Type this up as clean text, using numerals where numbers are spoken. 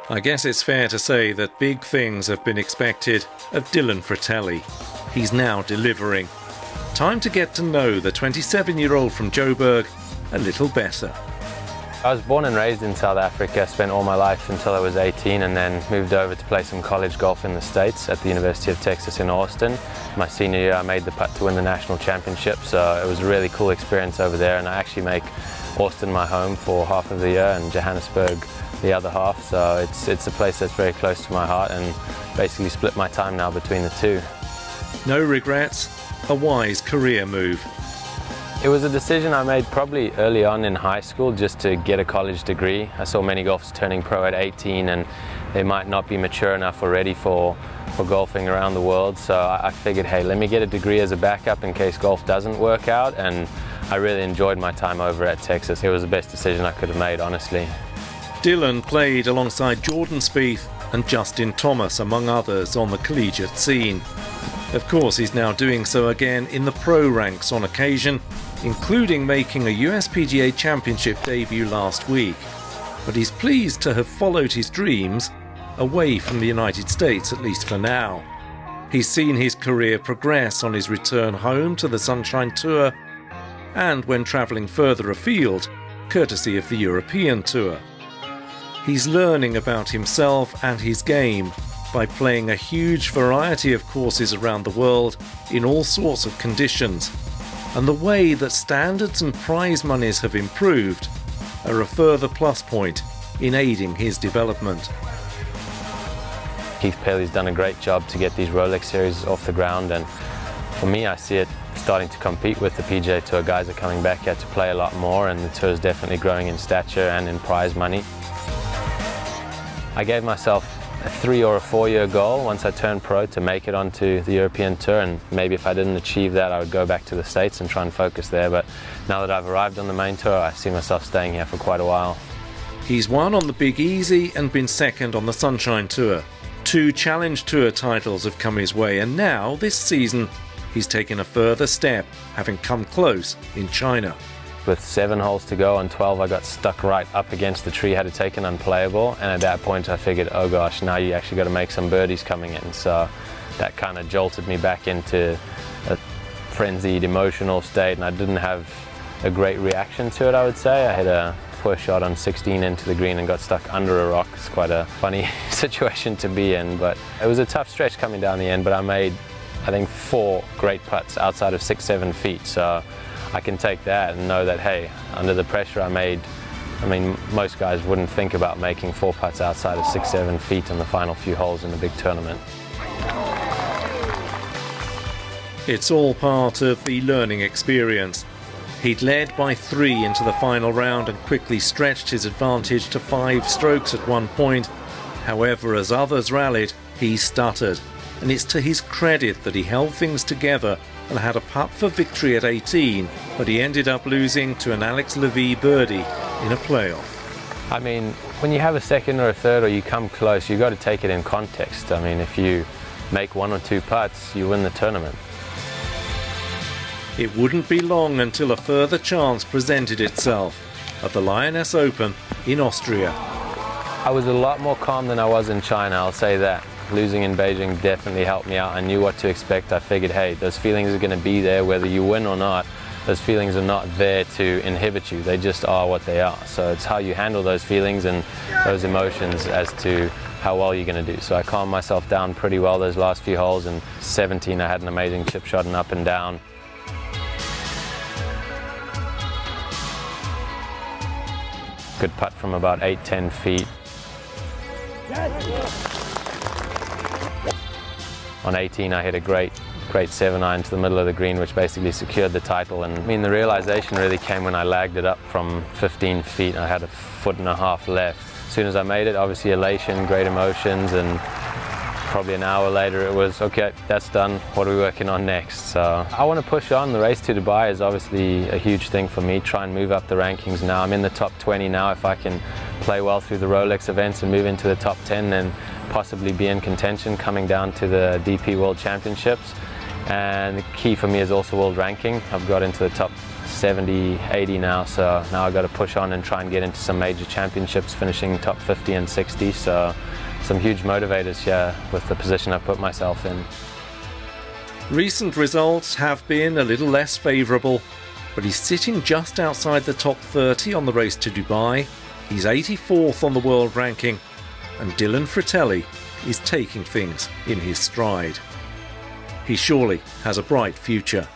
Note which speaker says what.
Speaker 1: I guess it's fair to say that big things have been expected of Dylan Frittelli. He's now delivering. Time to get to know the 27-year-old from Joburg a little better.
Speaker 2: I was born and raised in South Africa, spent all my life until I was 18 and then moved over to play some college golf in the States at the University of Texas in Austin. My senior year I made the putt to win the national championship, so it was a really cool experience over there, and I actually make Austin my home for half of the year and Johannesburg the other half, so it's a place that's very close to my heart and basically split my time now between the two.
Speaker 1: No regrets, a wise career move.
Speaker 2: It was a decision I made probably early on in high school just to get a college degree. I saw many golfers turning pro at 18 and they might not be mature enough or ready for golfing around the world, so I figured, hey, let me get a degree as a backup in case golf doesn't work out, and I really enjoyed my time over at Texas. It was the best decision I could have made, honestly.
Speaker 1: Dylan played alongside Jordan Spieth and Justin Thomas, among others, on the collegiate scene. Of course, he's now doing so again in the pro ranks on occasion, including making a USPGA Championship debut last week. But he's pleased to have followed his dreams away from the United States, at least for now. He's seen his career progress on his return home to the Sunshine Tour and when travelling further afield, courtesy of the European Tour. He's learning about himself and his game by playing a huge variety of courses around the world in all sorts of conditions. And the way that standards and prize monies have improved are a further plus point in aiding his development.
Speaker 2: Keith Pelly's done a great job to get these Rolex series off the ground, and for me I see it starting to compete with the PGA Tour. Guys are coming back here to play a lot more, and the tour is definitely growing in stature and in prize money. I gave myself a 3 or a 4 year goal once I turned pro to make it onto the European Tour, and maybe if I didn't achieve that I would go back to the States and try and focus there, but now that I've arrived on the main tour I see myself staying here for quite a while.
Speaker 1: He's won on the Big Easy and been second on the Sunshine Tour. 2 Challenge Tour titles have come his way, and now this season he's taken a further step, having come close in China.
Speaker 2: With 7 holes to go on 12, I got stuck right up against the tree, had to take an unplayable, and at that point I figured, oh gosh, now you actually got to make some birdies coming in. So that kind of jolted me back into a frenzied, emotional state, and I didn't have a great reaction to it, I would say. I had a poor shot on 16 into the green and got stuck under a rock. It's quite a funny situation to be in, but it was a tough stretch coming down the end, but I made, I think, 4 great putts outside of 6-7 feet. So I can take that and know that, hey, under the pressure I mean, most guys wouldn't think about making 4 putts outside of 6-7 feet in the final few holes in a big tournament.
Speaker 1: It's all part of the learning experience. He'd led by 3 into the final round and quickly stretched his advantage to 5 strokes at one point. However, as others rallied, he stuttered, and it's to his credit that he held things together and had a putt for victory at 18, but he ended up losing to an Alex Levy birdie in a playoff.
Speaker 2: I mean, when you have a second or a third or you come close, you've got to take it in context. I mean, if you make 1 or 2 putts, you win the tournament.
Speaker 1: It wouldn't be long until a further chance presented itself at the Lioness Open in Austria.
Speaker 2: I was a lot more calm than I was in China, I'll say that. Losing in Beijing definitely helped me out. I knew what to expect. I figured, hey, those feelings are going to be there whether you win or not. Those feelings are not there to inhibit you. They just are what they are. So it's how you handle those feelings and those emotions as to how well you're going to do. So I calmed myself down pretty well those last few holes, and 17 I had an amazing chip shot and up and down. Good putt from about 8-10 feet. On 18 I hit a great 7-iron to the middle of the green, which basically secured the title. And I mean, the realization really came when I lagged it up from 15 feet. I had a 1.5 foot left. As soon as I made it, obviously elation, great emotions, and probably an hour later it was, okay, that's done, what are we working on next? So I want to push on. The race to Dubai is obviously a huge thing for me, try and move up the rankings now. I'm in the top 20 now. If I can play well through the Rolex events and move into the top 10, then possibly be in contention coming down to the DP World Championships. And the key for me is also world ranking. I've got into the top 70, 80 now, so now I've got to push on and try and get into some major championships, finishing top 50 and 60, so some huge motivators here with the position I've put myself in.
Speaker 1: Recent results have been a little less favourable, but he's sitting just outside the top 30 on the race to Dubai. He's 84th on the world ranking, and Dylan Frittelli is taking things in his stride. He surely has a bright future.